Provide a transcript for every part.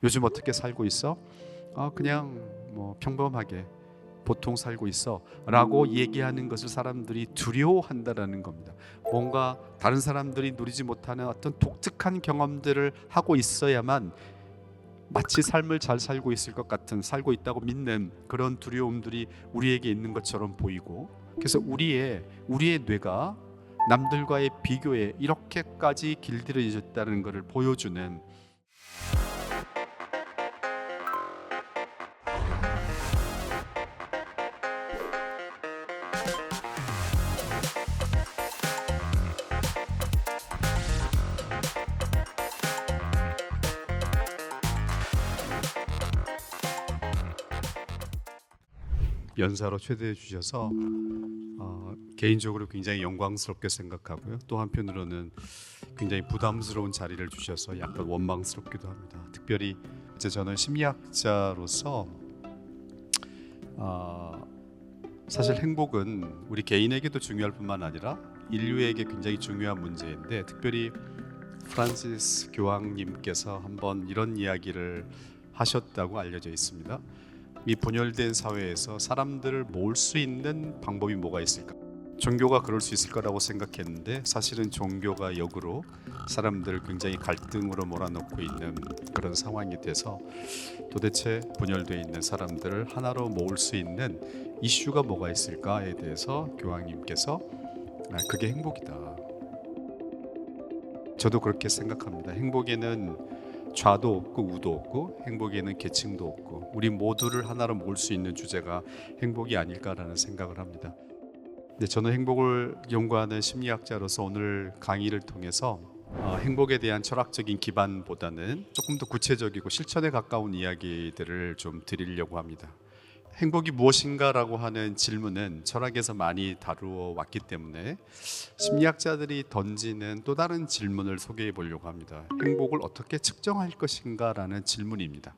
요즘 어떻게 살고 있어? 그냥 평범하게 보통 살고 있어 라고 얘기하는 것을 사람들이 두려워한다라는 겁니다. 뭔가 다른 사람들이 누리지 못하는 어떤 독특한 경험들을 하고 있어야만 마치 삶을 잘 살고 있을 것 같은, 살고 있다고 믿는 그런 두려움들이 우리에게 있는 것처럼 보이고, 그래서 우리의 뇌가 남들과의 비교에 이렇게까지 길들여졌다는 것을 보여주는, 연사로 초대해 주셔서 개인적으로 굉장히 영광스럽게 생각하고요. 또 한편으로는 굉장히 부담스러운 자리를 주셔서 약간 원망스럽기도 합니다. 특별히 이제 저는 심리학자로서 사실 행복은 우리 개인에게도 중요할 뿐만 아니라 인류에게 굉장히 중요한 문제인데, 특별히 프란시스 교황님께서 한번 이런 이야기를 하셨다고 알려져 있습니다. 이 분열된 사회에서 사람들을 모을 수 있는 방법이 뭐가 있을까? 종교가 그럴 수 있을 거라고 생각했는데, 사실은 종교가 역으로 사람들을 굉장히 갈등으로 몰아넣고 있는 그런 상황이 돼서, 도대체 분열되어 있는 사람들을 하나로 모을 수 있는 이슈가 뭐가 있을까에 대해서 교황님께서 그게 행복이다. 저도 그렇게 생각합니다. 행복에는 좌도 없고 우도 없고, 행복에는 계층도 없고, 우리 모두를 하나로 모을 수 있는 주제가 행복이 아닐까라는 생각을 합니다. 근데 저는 행복을 연구하는 심리학자로서 오늘 강의를 통해서 행복에 대한 철학적인 기반보다는 조금 더 구체적이고 실천에 가까운 이야기들을 좀 드리려고 합니다. 행복이 무엇인가라고 하는 질문은 철학에서 많이 다루어 왔기 때문에 심리학자들이 던지는 또 다른 질문을 소개해 보려고 합니다. 행복을 어떻게 측정할 것인가라는 질문입니다.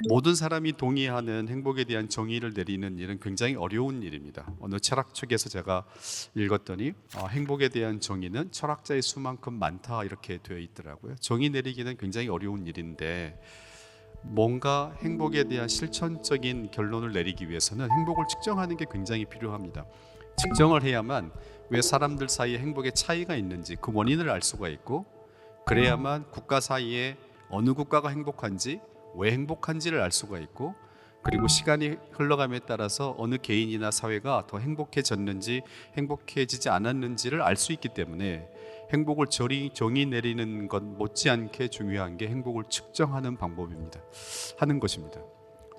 모든 사람이 동의하는 행복에 대한 정의를 내리는 일은 굉장히 어려운 일입니다. 어느 철학 책에서 제가 읽었더니 행복에 대한 정의는 철학자의 수만큼 많다 이렇게 되어 있더라고요. 정의 내리기는 굉장히 어려운 일인데, 뭔가 행복에 대한 실천적인 결론을 내리기 위해서는 행복을 측정하는 게 굉장히 필요합니다. 측정을 해야만 왜 사람들 사이에 행복의 차이가 있는지 그 원인을 알 수가 있고, 그래야만 국가 사이에 어느 국가가 행복한지, 왜 행복한지를 알 수가 있고, 그리고 시간이 흘러감에 따라서 어느 개인이나 사회가 더 행복해졌는지 행복해지지 않았는지를 알 수 있기 때문에, 행복을 정의 내리는 것 못지않게 중요한 게 행복을 측정하는 방법입니다. 하는 것입니다.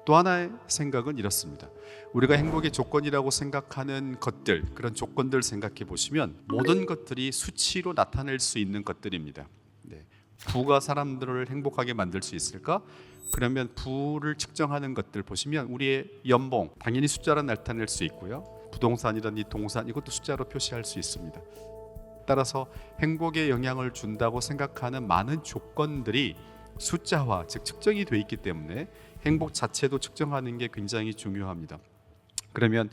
또 하나의 생각은 이렇습니다. 우리가 행복의 조건이라고 생각하는 것들, 그런 조건들 생각해 보시면 모든 것들이 수치로 나타낼 수 있는 것들입니다. 부가 사람들을 행복하게 만들 수 있을까? 그러면 부를 측정하는 것들 보시면 우리의 연봉, 당연히 숫자로 나타낼 수 있고요. 부동산이라든지 동산, 이것도 숫자로 표시할 수 있습니다. 따라서 행복에 영향을 준다고 생각하는 많은 조건들이 숫자화, 즉 측정이 되어 있기 때문에 행복 자체도 측정하는 게 굉장히 중요합니다. 그러면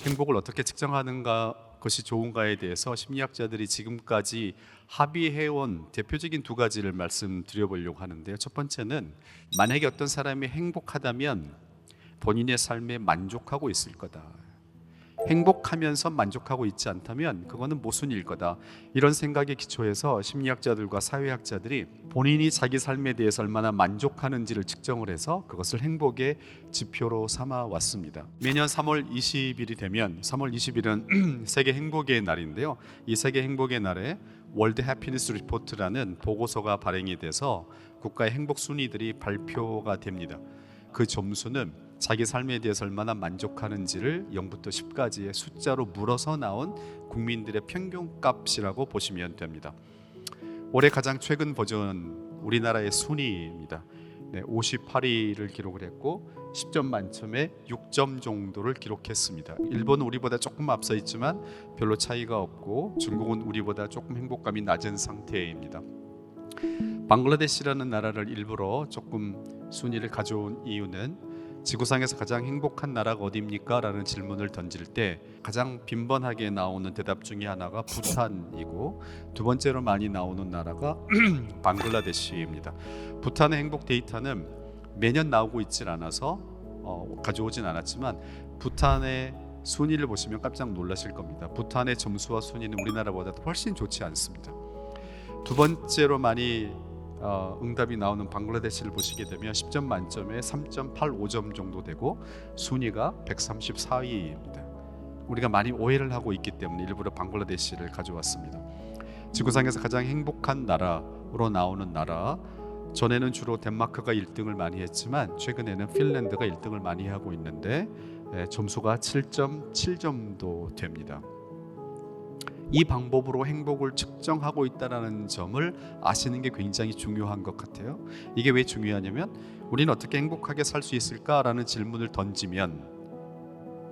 행복을 어떻게 측정하는가 것이 좋은가에 대해서 심리학자들이 지금까지 합의해온 대표적인 두 가지를 말씀드려보려고 하는데요. 첫 번째는, 만약에 어떤 사람이 행복하다면 본인의 삶에 만족하고 있을 거다. 행복하면서 만족하고 있지 않다면 그거는 모순일 거다. 이런 생각에 기초해서 심리학자들과 사회학자들이 본인이 자기 삶에 대해서 얼마나 만족하는지를 측정을 해서 그것을 행복의 지표로 삼아 왔습니다. 매년 3월 20일이 되면, 3월 20일은 세계 행복의 날인데요. 이 세계 행복의 날에 월드 해피니스 리포트라는 보고서가 발행이 돼서 국가의 행복 순위들이 발표가 됩니다. 그 점수는 자기 삶에 대해서 얼마나 만족하는지를 0부터 10까지의 숫자로 물어서 나온 국민들의 평균값이라고 보시면 됩니다. 올해 가장 최근 버전 우리나라의 순위입니다. 58위를 기록을 했고 10점 만점에 6점 정도를 기록했습니다. 일본은 우리보다 조금 앞서 있지만 별로 차이가 없고, 중국은 우리보다 조금 행복감이 낮은 상태입니다. 방글라데시라는 나라를 일부러 조금 순위를 가져온 이유는, 지구상에서 가장 행복한 나라가 어디입니까? 라는 질문을 던질 때 가장 빈번하게 나오는 대답 중에 하나가 부탄이고, 두 번째로 많이 나오는 나라가 방글라데시입니다. 부탄의 행복 데이터는 매년 나오고 있질 않아서 가져오진 않았지만 부탄의 순위를 보시면 깜짝 놀라실 겁니다. 부탄의 점수와 순위는 우리나라보다 훨씬 좋지 않습니다. 두 번째로 많이 응답이 나오는 방글라데시를 보시게 되면 10점 만점에 3.85점 정도 되고 순위가 134위입니다. 우리가 많이 오해를 하고 있기 때문에 일부러 방글라데시를 가져왔습니다. 지구상에서 가장 행복한 나라로 나오는 나라, 전에는 주로 덴마크가 1등을 많이 했지만 최근에는 핀란드가 1등을 많이 하고 있는데 점수가 7.7점도 됩니다. 이 방법으로 행복을 측정하고 있다는 점을 아시는 게 굉장히 중요한 것 같아요. 이게 왜 중요하냐면 우리는 어떻게 행복하게 살 수 있을까라는 질문을 던지면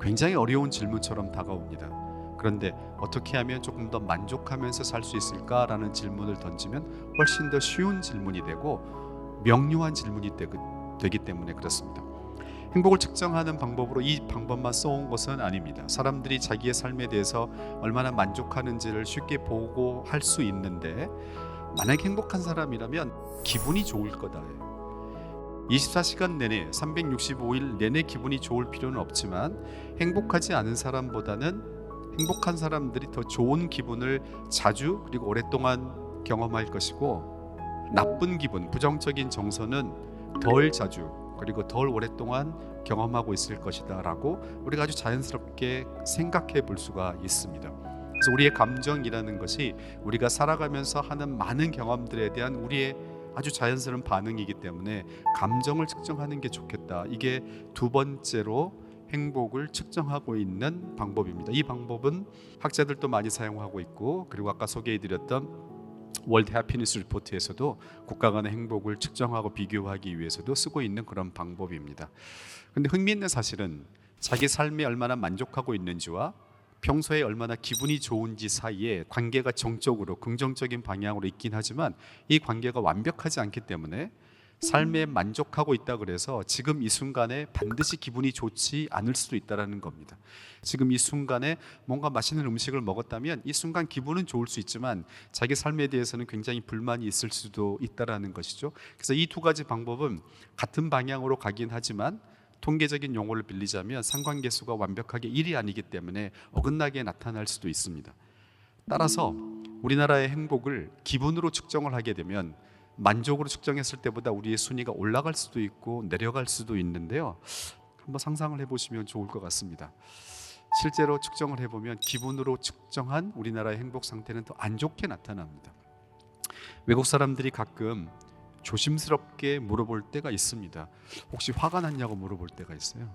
굉장히 어려운 질문처럼 다가옵니다. 그런데 어떻게 하면 조금 더 만족하면서 살 수 있을까라는 질문을 던지면 훨씬 더 쉬운 질문이 되고 명료한 질문이 되기 때문에 그렇습니다. 행복을 측정하는 방법으로 이 방법만 써온 것은 아닙니다. 사람들이 자기의 삶에 대해서 얼마나 만족하는지를 쉽게 보고 할 수 있는데, 만약 행복한 사람이라면 기분이 좋을 거다. 24시간 내내 365일 내내 기분이 좋을 필요는 없지만 행복하지 않은 사람보다는 행복한 사람들이 더 좋은 기분을 자주 그리고 오랫동안 경험할 것이고, 나쁜 기분, 부정적인 정서는 덜 자주 그리고 덜 오랫동안 경험하고 있을 것이다 라고 우리가 아주 자연스럽게 생각해 볼 수가 있습니다. 그래서 우리의 감정이라는 것이 우리가 살아가면서 하는 많은 경험들에 대한 우리의 아주 자연스러운 반응이기 때문에 감정을 측정하는 게 좋겠다. 이게 두 번째로 행복을 측정하고 있는 방법입니다. 이 방법은 학자들도 많이 사용하고 있고, 그리고 아까 소개해드렸던 월드 해피니스 리포트에서도 국가 간의 행복을 측정하고 비교하기 위해서도 쓰고 있는 그런 방법입니다. 그런데 흥미있는 사실은 자기 삶에 얼마나 만족하고 있는지와 평소에 얼마나 기분이 좋은지 사이에 관계가 정적으로 긍정적인 방향으로 있긴 하지만 이 관계가 완벽하지 않기 때문에 삶에 만족하고 있다 그래서 지금 이 순간에 반드시 기분이 좋지 않을 수도 있다는 겁니다. 지금 이 순간에 뭔가 맛있는 음식을 먹었다면 이 순간 기분은 좋을 수 있지만 자기 삶에 대해서는 굉장히 불만이 있을 수도 있다는 것이죠. 그래서 이 두 가지 방법은 같은 방향으로 가긴 하지만 통계적인 용어를 빌리자면 상관계수가 완벽하게 1이 아니기 때문에 어긋나게 나타날 수도 있습니다. 따라서 우리나라의 행복을 기분으로 측정을 하게 되면 만족으로 측정했을 때보다 우리의 순위가 올라갈 수도 있고 내려갈 수도 있는데요, 한번 상상을 해보시면 좋을 것 같습니다. 실제로 측정을 해보면 기분으로 측정한 우리나라의 행복 상태는 더 안 좋게 나타납니다. 외국 사람들이 가끔 조심스럽게 물어볼 때가 있습니다. 혹시 화가 났냐고 물어볼 때가 있어요.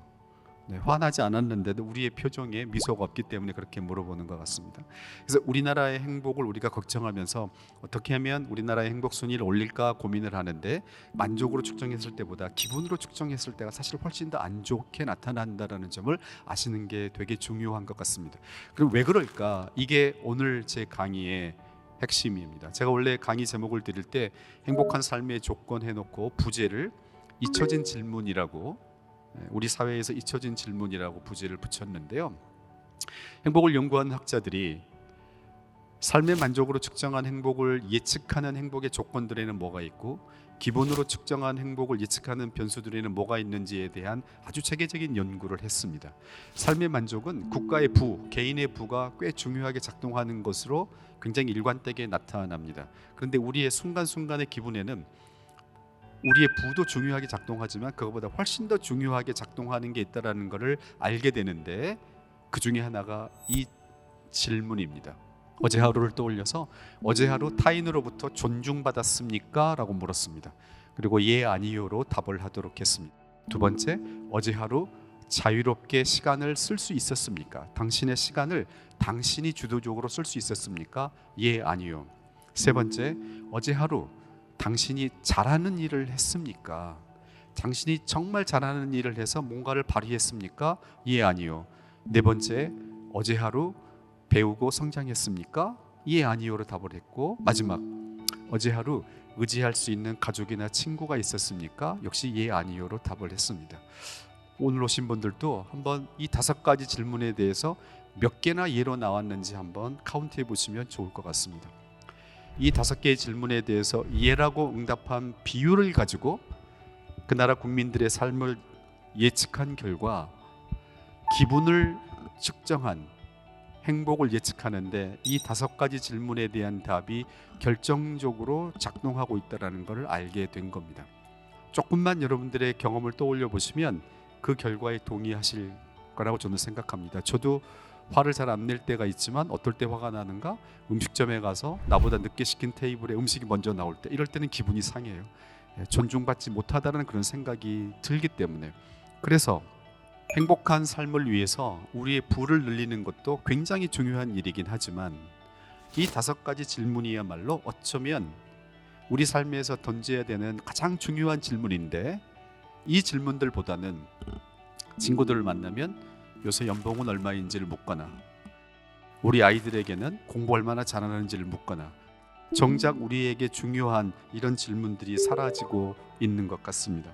네, 화나지 않았는데도 우리의 표정에 미소가 없기 때문에 그렇게 물어보는 것 같습니다. 그래서 우리나라의 행복을 우리가 걱정하면서 어떻게 하면 우리나라의 행복 순위를 올릴까 고민을 하는데, 만족으로 측정했을 때보다 기분으로 측정했을 때가 사실 훨씬 더 안 좋게 나타난다는 점을 아시는 게 되게 중요한 것 같습니다. 그럼 왜 그럴까? 이게 오늘 제 강의의 핵심입니다. 제가 원래 강의 제목을 드릴 때 행복한 삶의 조건 해놓고 부제를 잊혀진 질문이라고, 우리 사회에서 잊혀진 질문이라고 부제를 붙였는데요, 행복을 연구한 학자들이 삶의 만족으로 측정한 행복을 예측하는 행복의 조건들에는 뭐가 있고 기본으로 측정한 행복을 예측하는 변수들에는 뭐가 있는지에 대한 아주 체계적인 연구를 했습니다. 삶의 만족은 국가의 부, 개인의 부가 꽤 중요하게 작동하는 것으로 굉장히 일관되게 나타납니다. 그런데 우리의 순간순간의 기분에는 우리의 부도 중요하게 작동하지만 그것보다 훨씬 더 중요하게 작동하는 게 있다는 것을 알게 되는데, 그 중에 하나가 이 질문입니다. 어제 하루를 떠올려서 어제 하루 타인으로부터 존중받았습니까? 라고 물었습니다. 그리고 예, 아니요로 답을 하도록 했습니다. 두 번째, 어제 하루 자유롭게 시간을 쓸 수 있었습니까? 당신의 시간을 당신이 주도적으로 쓸 수 있었습니까? 예, 아니요. 세 번째, 어제 하루 당신이 잘하는 일을 했습니까? 당신이 정말 잘하는 일을 해서 뭔가를 발휘했습니까? 예, 아니요. 네 번째, 어제 하루 배우고 성장했습니까? 예, 아니요로 답을 했고, 마지막, 어제 하루 의지할 수 있는 가족이나 친구가 있었습니까? 역시 예, 아니요로 답을 했습니다. 오늘 오신 분들도 한번 이 5가지 질문에 대해서 몇 개나 예로 나왔는지 한번 카운트해 보시면 좋을 것 같습니다. 이 5개의 질문에 대해서 예라고 응답한 비율을 가지고 그 나라 국민들의 삶을 예측한 결과 기분을 측정한 행복을 예측하는데 이 5가지 질문에 대한 답이 결정적으로 작동하고 있다는 것을 알게 된 겁니다. 조금만 여러분들의 경험을 떠올려 보시면 그 결과에 동의하실 거라고 저는 생각합니다. 저도 화를 잘 안 낼 때가 있지만 어떨 때 화가 나는가? 음식점에 가서 나보다 늦게 시킨 테이블에 음식이 먼저 나올 때, 이럴 때는 기분이 상해요. 존중받지 못하다는 그런 생각이 들기 때문에. 그래서 행복한 삶을 위해서 우리의 부를 늘리는 것도 굉장히 중요한 일이긴 하지만 이 5가지 질문이야말로 어쩌면 우리 삶에서 던져야 되는 가장 중요한 질문인데, 이 질문들보다는 친구들을 만나면 요새 연봉은 얼마인지를 묻거나, 우리 아이들에게는 공부 얼마나 잘하는지를 묻거나, 정작 우리에게 중요한 이런 질문들이 사라지고 있는 것 같습니다.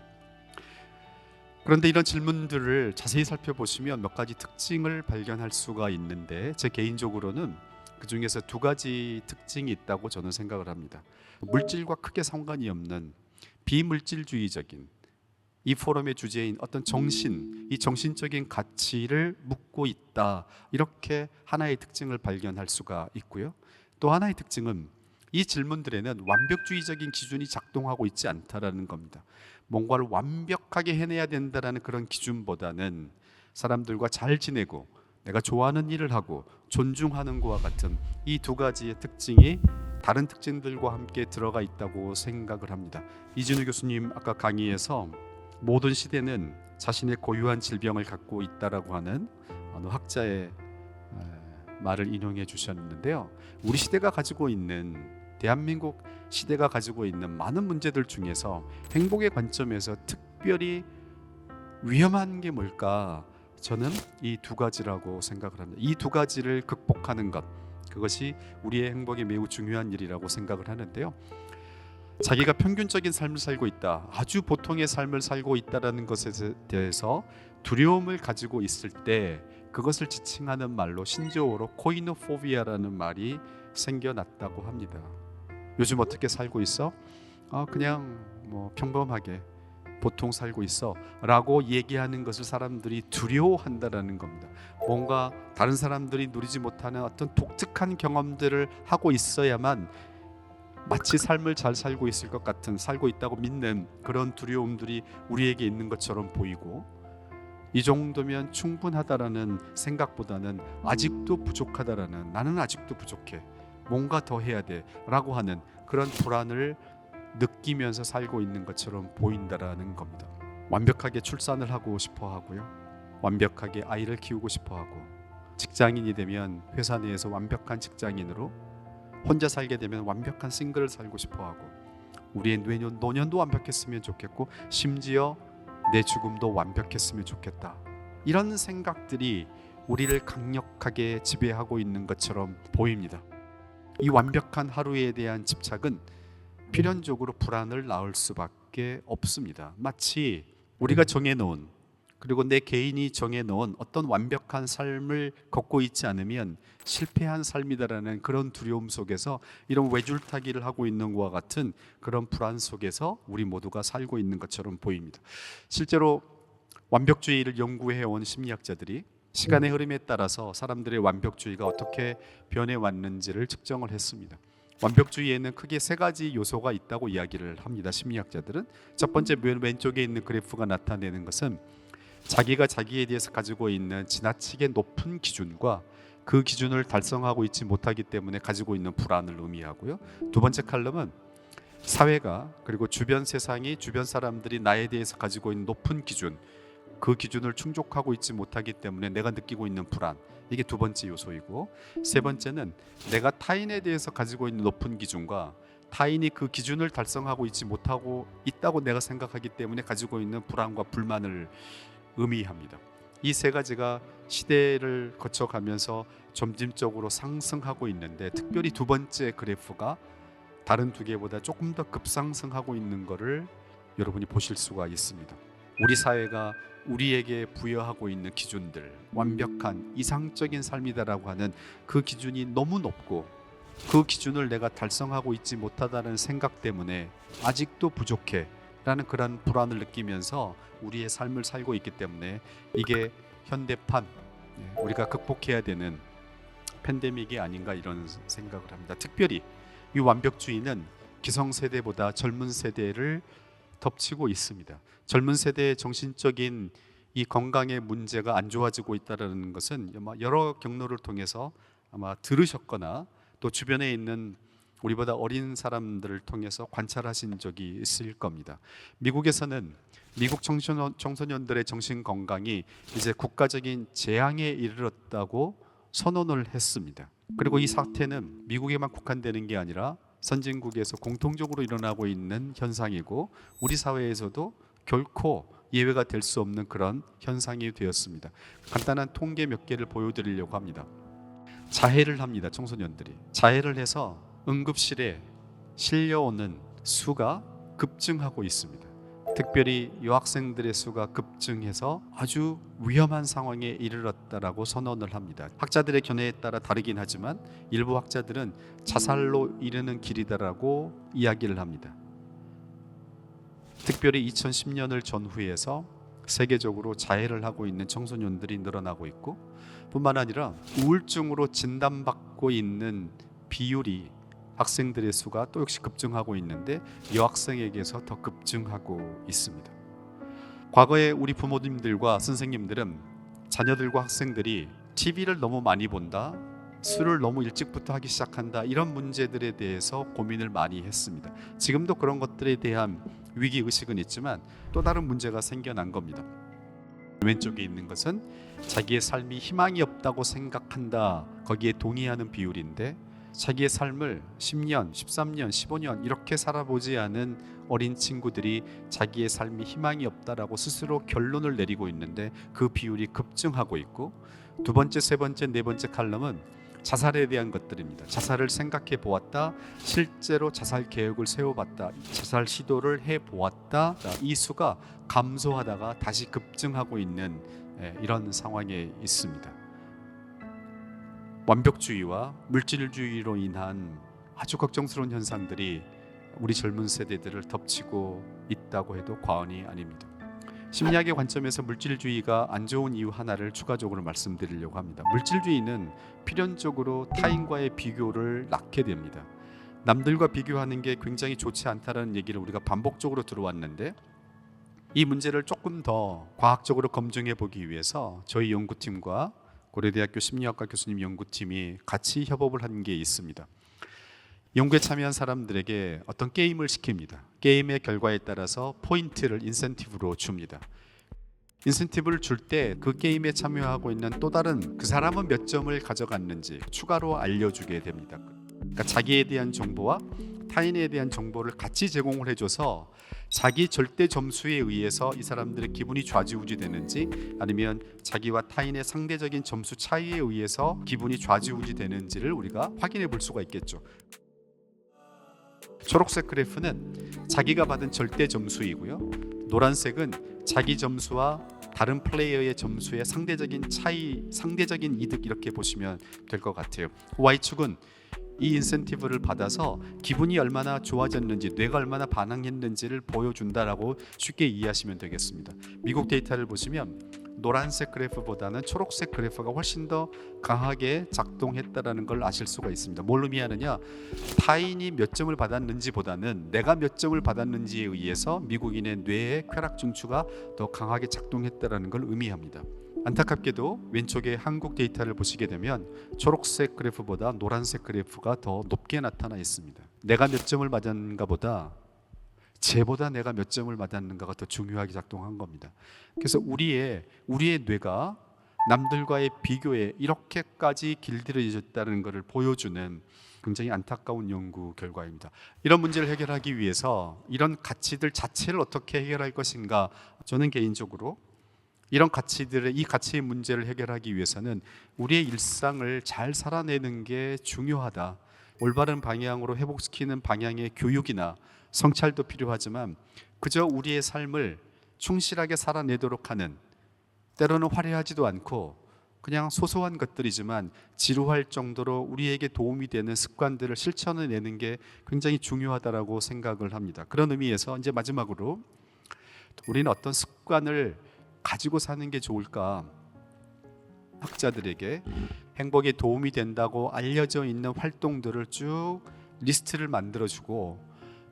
그런데 이런 질문들을 자세히 살펴보시면 몇 가지 특징을 발견할 수가 있는데, 제 개인적으로는 그 중에서 2가지 특징이 있다고 저는 생각을 합니다. 물질과 크게 상관이 없는 비물질주의적인 이 포럼의 주제인 어떤 정신, 이 정신적인 가치를 묻고 있다, 이렇게 하나의 특징을 발견할 수가 있고요. 또 하나의 특징은 이 질문들에는 완벽주의적인 기준이 작동하고 있지 않다라는 겁니다. 뭔가를 완벽하게 해내야 된다는 그런 기준보다는 사람들과 잘 지내고 내가 좋아하는 일을 하고 존중하는 것과 같은 이 2가지의 특징이 다른 특징들과 함께 들어가 있다고 생각을 합니다. 이진우 교수님 아까 강의에서 모든 시대는 자신의 고유한 질병을 갖고 있다라고 하는 어느 학자의 말을 인용해 주셨는데요. 우리 시대가 가지고 있는, 대한민국 시대가 가지고 있는 많은 문제들 중에서 행복의 관점에서 특별히 위험한 게 뭘까? 저는 이 2가지라고 생각을 합니다. 이 2가지를 극복하는 것, 그것이 우리의 행복에 매우 중요한 일이라고 생각을 하는데요. 자기가 평균적인 삶을 살고 있다, 아주 보통의 삶을 살고 있다는 것에 대해서 두려움을 가지고 있을 때 그것을 지칭하는 말로 신조어로 코이노포비아라는 말이 생겨났다고 합니다. 요즘 어떻게 살고 있어? 그냥 평범하게 보통 살고 있어 라고 얘기하는 것을 사람들이 두려워한다는 겁니다. 뭔가 다른 사람들이 누리지 못하는 어떤 독특한 경험들을 하고 있어야만 마치 삶을 잘 살고 있을 것 같은, 살고 있다고 믿는 그런 두려움들이 우리에게 있는 것처럼 보이고, 이 정도면 충분하다라는 생각보다는 아직도 부족하다라는, 나는 아직도 부족해, 뭔가 더 해야 돼 라고 하는 그런 불안을 느끼면서 살고 있는 것처럼 보인다라는 겁니다. 완벽하게 출산을 하고 싶어 하고요, 완벽하게 아이를 키우고 싶어 하고, 직장인이 되면 회사 내에서 완벽한 직장인으로, 혼자 살게 되면 완벽한 싱글을 살고 싶어 하고, 우리의 노년도 완벽했으면 좋겠고 심지어 내 죽음도 완벽했으면 좋겠다, 이런 생각들이 우리를 강력하게 지배하고 있는 것처럼 보입니다. 이 완벽한 하루에 대한 집착은 필연적으로 불안을 낳을 수밖에 없습니다. 마치 우리가 정해놓은, 그리고 내 개인이 정해놓은 어떤 완벽한 삶을 걷고 있지 않으면 실패한 삶이다라는 그런 두려움 속에서 이런 외줄타기를 하고 있는 것과 같은 그런 불안 속에서 우리 모두가 살고 있는 것처럼 보입니다. 실제로 완벽주의를 연구해온 심리학자들이 시간의 흐름에 따라서 사람들의 완벽주의가 어떻게 변해왔는지를 측정을 했습니다. 완벽주의에는 크게 3가지 요소가 있다고 이야기를 합니다. 심리학자들은 첫 번째, 왼쪽에 있는 그래프가 나타내는 것은 자기가 자기에 대해서 가지고 있는 지나치게 높은 기준과 그 기준을 달성하고 있지 못하기 때문에 가지고 있는 불안을 의미하고요. 2번째 칼럼은 사회가, 그리고 주변 세상이, 주변 사람들이 나에 대해서 가지고 있는 높은 기준, 그 기준을 충족하고 있지 못하기 때문에 내가 느끼고 있는 불안, 이게 2번째 요소이고, 3번째는 내가 타인에 대해서 가지고 있는 높은 기준과 타인이 그 기준을 달성하고 있지 못하고 있다고 내가 생각하기 때문에 가지고 있는 불안과 불만을 의미합니다. 이 3가지가 시대를 거쳐가면서 점진적으로 상승하고 있는데, 특별히 2번째 그래프가 다른 2개보다 조금 더 급상승하고 있는 것을 여러분이 보실 수가 있습니다. 우리 사회가 우리에게 부여하고 있는 기준들, 완벽한 이상적인 삶이다라고 하는 그 기준이 너무 높고, 그 기준을 내가 달성하고 있지 못하다는 생각 때문에 아직도 부족해, 라는 그런 불안을 느끼면서 우리의 삶을 살고 있기 때문에 이게 현대판 우리가 극복해야 되는 팬데믹이 아닌가 이런 생각을 합니다. 특별히 이 완벽주의는 기성세대보다 젊은 세대를 덮치고 있습니다. 젊은 세대의 정신적인 이 건강의 문제가 안 좋아지고 있다는 것은 아마 여러 경로를 통해서 아마 들으셨거나 또 주변에 있는 우리보다 어린 사람들을 통해서 관찰하신 적이 있을 겁니다. 미국에서는 미국 청소년들의 정신 건강이 이제 국가적인 재앙에 이르렀다고 선언을 했습니다. 그리고 이 사태는 미국에만 국한되는 게 아니라 선진국에서 공통적으로 일어나고 있는 현상이고 우리 사회에서도 결코 예외가 될 수 없는 그런 현상이 되었습니다. 간단한 통계 몇 개를 보여드리려고 합니다. 자해를 합니다. 청소년들이 자해를 해서 응급실에 실려오는 수가 급증하고 있습니다. 특별히 여학생들의 수가 급증해서 아주 위험한 상황에 이르렀다라고 선언을 합니다. 학자들의 견해에 따라 다르긴 하지만 일부 학자들은 자살로 이르는 길이다라고 이야기를 합니다. 특별히 2010년을 전후해서 세계적으로 자해를 하고 있는 청소년들이 늘어나고 있고 뿐만 아니라 우울증으로 진단받고 있는 비율이 학생들의 수가 또 역시 급증하고 있는데 여학생에게서 더 급증하고 있습니다. 과거에 우리 부모님들과 선생님들은 자녀들과 학생들이 TV를 너무 많이 본다, 술을 너무 일찍부터 하기 시작한다 이런 문제들에 대해서 고민을 많이 했습니다. 지금도 그런 것들에 대한 위기의식은 있지만 또 다른 문제가 생겨난 겁니다. 왼쪽에 있는 것은 자기의 삶이 희망이 없다고 생각한다, 거기에 동의하는 비율인데 자기의 삶을 10년, 13년, 15년 이렇게 살아보지 않은 어린 친구들이 자기의 삶이 희망이 없다라고 스스로 결론을 내리고 있는데 그 비율이 급증하고 있고 두 번째, 세 번째, 네 번째 칼럼은 자살에 대한 것들입니다. 자살을 생각해 보았다, 실제로 자살 계획을 세워봤다, 자살 시도를 해보았다, 이 수가 감소하다가 다시 급증하고 있는 이런 상황에 있습니다. 완벽주의와 물질주의로 인한 아주 걱정스러운 현상들이 우리 젊은 세대들을 덮치고 있다고 해도 과언이 아닙니다. 심리학의 관점에서 물질주의가 안 좋은 이유 하나를 추가적으로 말씀드리려고 합니다. 물질주의는 필연적으로 타인과의 비교를 낳게 됩니다. 남들과 비교하는 게 굉장히 좋지 않다는 얘기를 우리가 반복적으로 들어왔는데 이 문제를 조금 더 과학적으로 검증해 보기 위해서 저희 연구팀과 고려대학교 심리학과 교수님 연구팀이 같이 협업을 한 게 있습니다. 연구에 참여한 사람들에게 어떤 게임을 시킵니다. 게임의 결과에 따라서 포인트를 인센티브로 줍니다. 인센티브를 줄 때 그 게임에 참여하고 있는 또 다른 그 사람은 몇 점을 가져갔는지 추가로 알려주게 됩니다. 그러니까 자기에 대한 정보와 타인에 대한 정보를 같이 제공을 해줘서 자기 절대 점수에 의해서 이 사람들의 기분이 좌지우지 되는지 아니면 자기와 타인의 상대적인 점수 차이에 의해서 기분이 좌지우지 되는지를 우리가 확인해 볼 수가 있겠죠. 초록색 그래프는 자기가 받은 절대 점수이고요. 노란색은 자기 점수와 다른 플레이어의 점수의 상대적인 차이, 상대적인 이득 이렇게 보시면 될 것 같아요. Y축은 이 인센티브를 받아서 기분이 얼마나 좋아졌는지, 뇌가 얼마나 반응했는지를 보여준다라고 쉽게 이해하시면 되겠습니다. 미국 데이터를 보시면 노란색 그래프보다는 초록색 그래프가 훨씬 더 강하게 작동했다라는 걸 아실 수가 있습니다. 뭘 의미하느냐? 타인이 몇 점을 받았는지보다는 내가 몇 점을 받았는지에 의해서 미국인의 뇌의 쾌락 중추가 더 강하게 작동했다라는 걸 의미합니다. 안타깝게도 왼쪽에 한국 데이터를 보시게 되면 초록색 그래프보다 노란색 그래프가 더 높게 나타나 있습니다. 내가 몇 점을 받았는가 보다 쟤보다 내가 몇 점을 받았는가가 더 중요하게 작동한 겁니다. 그래서 우리의 뇌가 남들과의 비교에 이렇게까지 길들여졌다는 것을 보여주는 굉장히 안타까운 연구 결과입니다. 이런 문제를 해결하기 위해서 이런 가치들 자체를 어떻게 해결할 것인가, 저는 개인적으로 이런 가치들의 이 가치의 문제를 해결하기 위해서는 우리의 일상을 잘 살아내는 게 중요하다. 올바른 방향으로 회복시키는 방향의 교육이나 성찰도 필요하지만 그저 우리의 삶을 충실하게 살아내도록 하는, 때로는 화려하지도 않고 그냥 소소한 것들이지만 지루할 정도로 우리에게 도움이 되는 습관들을 실천해내는 게 굉장히 중요하다라고 생각을 합니다. 그런 의미에서 이제 마지막으로 우리는 어떤 습관을 가지고 사는 게 좋을까? 학자들에게 행복에 도움이 된다고 알려져 있는 활동들을 쭉 리스트를 만들어주고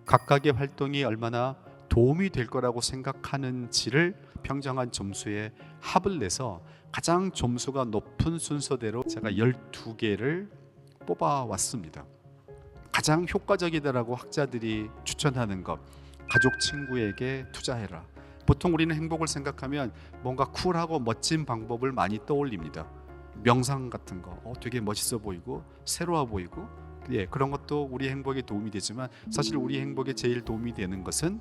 각각의 활동이 얼마나 도움이 될 거라고 생각하는지를 평정한 점수에 합을 내서 가장 점수가 높은 순서대로 제가 12개를 뽑아왔습니다. 가장 효과적이다라고 학자들이 추천하는 것, 가족 친구에게 투자해라. 보통 우리는 행복을 생각하면 뭔가 쿨하고 멋진 방법을 많이 떠올립니다. 명상 같은 거 되게 멋있어 보이고 새로워 보이고 그런 것도 우리 행복에 도움이 되지만 사실 우리 행복에 제일 도움이 되는 것은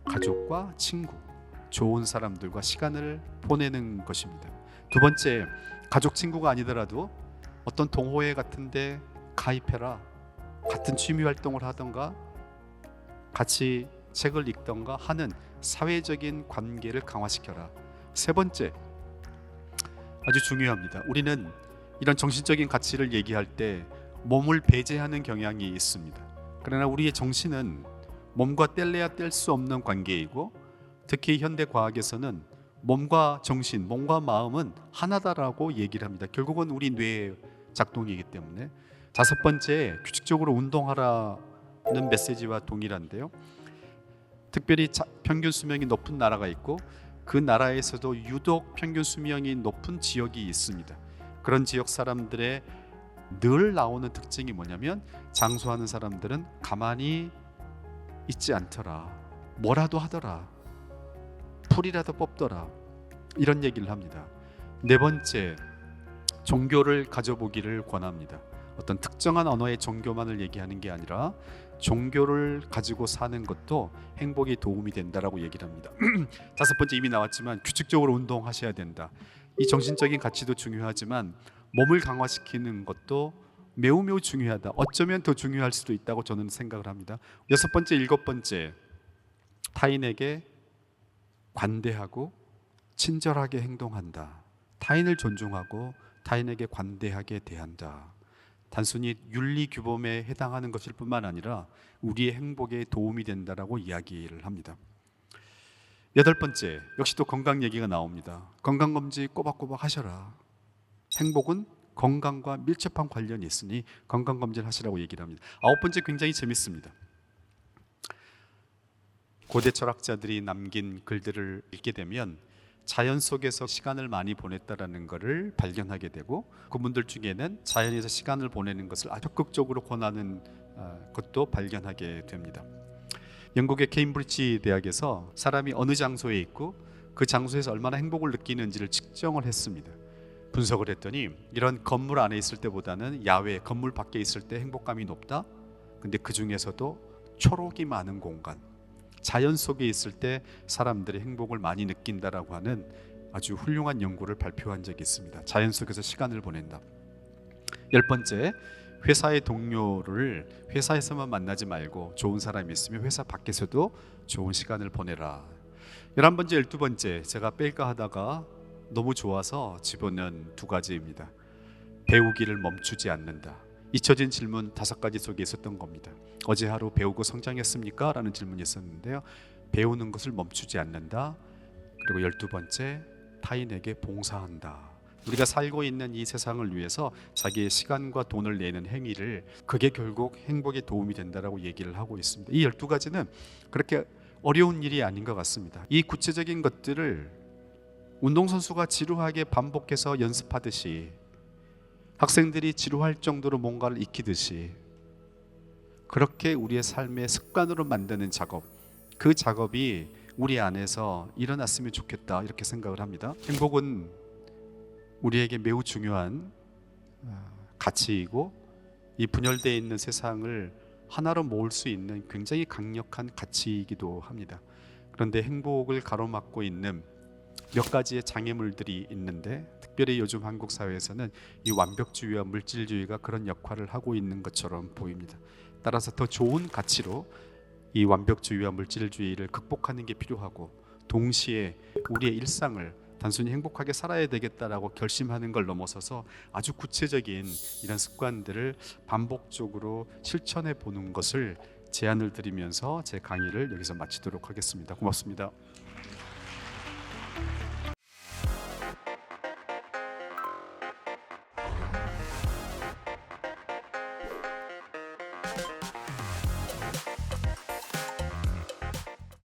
가족과 친구, 좋은 사람들과 시간을 보내는 것입니다. 두 번째, 가족 친구가 아니더라도 어떤 동호회 같은 데 가입해라. 같은 취미 활동을 하던가 같이 책을 읽던가 하는 사회적인 관계를 강화시켜라. 세 번째, 아주 중요합니다. 우리는 이런 정신적인 가치를 얘기할 때 몸을 배제하는 경향이 있습니다. 그러나 우리의 정신은 몸과 뗄래야 뗄 수 없는 관계이고 특히 현대 과학에서는 몸과 정신, 몸과 마음은 하나다라고 얘기를 합니다. 결국은 우리 뇌의 작동이기 때문에. 다섯 번째, 규칙적으로 운동하라는 메시지와 동일한데요. 특별히 평균 수명이 높은 나라가 있고 그 나라에서도 유독 평균 수명이 높은 지역이 있습니다. 그런 지역 사람들의 늘 나오는 특징이 뭐냐면 장수하는 사람들은 가만히 있지 않더라. 뭐라도 하더라. 풀이라도 뽑더라. 이런 얘기를 합니다. 네 번째, 종교를 가져보기를 권합니다. 어떤 특정한 언어의 종교만을 얘기하는 게 아니라 종교를 가지고 사는 것도 행복에 도움이 된다라고 얘기를 합니다. 다섯 번째, 이미 나왔지만 규칙적으로 운동하셔야 된다. 이 정신적인 가치도 중요하지만 몸을 강화시키는 것도 매우 중요하다. 어쩌면 더 중요할 수도 있다고 저는 생각을 합니다. 여섯 번째, 일곱 번째, 타인에게 관대하고 친절하게 행동한다. 타인을 존중하고 타인에게 관대하게 대한다. 단순히 윤리 규범에 해당하는 것일 뿐만 아니라 우리의 행복에 도움이 된다라고 이야기를 합니다. 여덟 번째, 역시 또 건강 얘기가 나옵니다. 건강검진 꼬박꼬박 하셔라. 행복은 건강과 밀접한 관련이 있으니 건강검진 하시라고 얘기를 합니다. 아홉 번째, 굉장히 재밌습니다. 고대 철학자들이 남긴 글들을 읽게 되면 자연 속에서 시간을 많이 보냈다라는 것을 발견하게 되고 그분들 중에는 자연에서 시간을 보내는 것을 아주 적극적으로 권하는 것도 발견하게 됩니다. 영국의 케임브리지 대학에서 사람이 어느 장소에 있고 그 장소에서 얼마나 행복을 느끼는지를 측정을 했습니다. 분석을 했더니 이런 건물 안에 있을 때보다는 야외 건물 밖에 있을 때 행복감이 높다. 근데 그 중에서도 초록이 많은 공간, 자연 속에 있을 때 사람들이 행복을 많이 느낀다라고 하는 아주 훌륭한 연구를 발표한 적이 있습니다. 자연 속에서 시간을 보낸다. 열 번째, 회사의 동료를 회사에서만 만나지 말고 좋은 사람이 있으면 회사 밖에서도 좋은 시간을 보내라. 11번째, 12번째, 제가 뺄까 하다가 너무 좋아서 집어넣은 두 가지입니다. 배우기를 멈추지 않는다. 잊혀진 질문 5가지 속에 있었던 겁니다. 어제 하루 배우고 성장했습니까? 라는 질문이 있었는데요. 배우는 것을 멈추지 않는다. 그리고 12번째, 타인에게 봉사한다. 우리가 살고 있는 이 세상을 위해서 자기의 시간과 돈을 내는 행위를 그게 결국 행복에 도움이 된다라고 얘기를 하고 있습니다. 이 12가지는 그렇게 어려운 일이 아닌 것 같습니다. 이 구체적인 것들을 운동선수가 지루하게 반복해서 연습하듯이 학생들이 지루할 정도로 뭔가를 익히듯이 그렇게 우리의 삶의 습관으로 만드는 작업, 그 작업이 우리 안에서 일어났으면 좋겠다 이렇게 생각을 합니다. 행복은 우리에게 매우 중요한 가치이고 이 분열되어 있는 세상을 하나로 모을 수 있는 굉장히 강력한 가치이기도 합니다. 그런데 행복을 가로막고 있는 몇 가지의 장애물들이 있는데 특별히 요즘 한국 사회에서는 이 완벽주의와 물질주의가 그런 역할을 하고 있는 것처럼 보입니다. 따라서 더 좋은 가치로 이 완벽주의와 물질주의를 극복하는 게 필요하고 동시에 우리의 일상을 단순히 행복하게 살아야 되겠다라고 결심하는 걸 넘어서서 아주 구체적인 이런 습관들을 반복적으로 실천해 보는 것을 제안을 드리면서 제 강의를 여기서 마치도록 하겠습니다. 고맙습니다.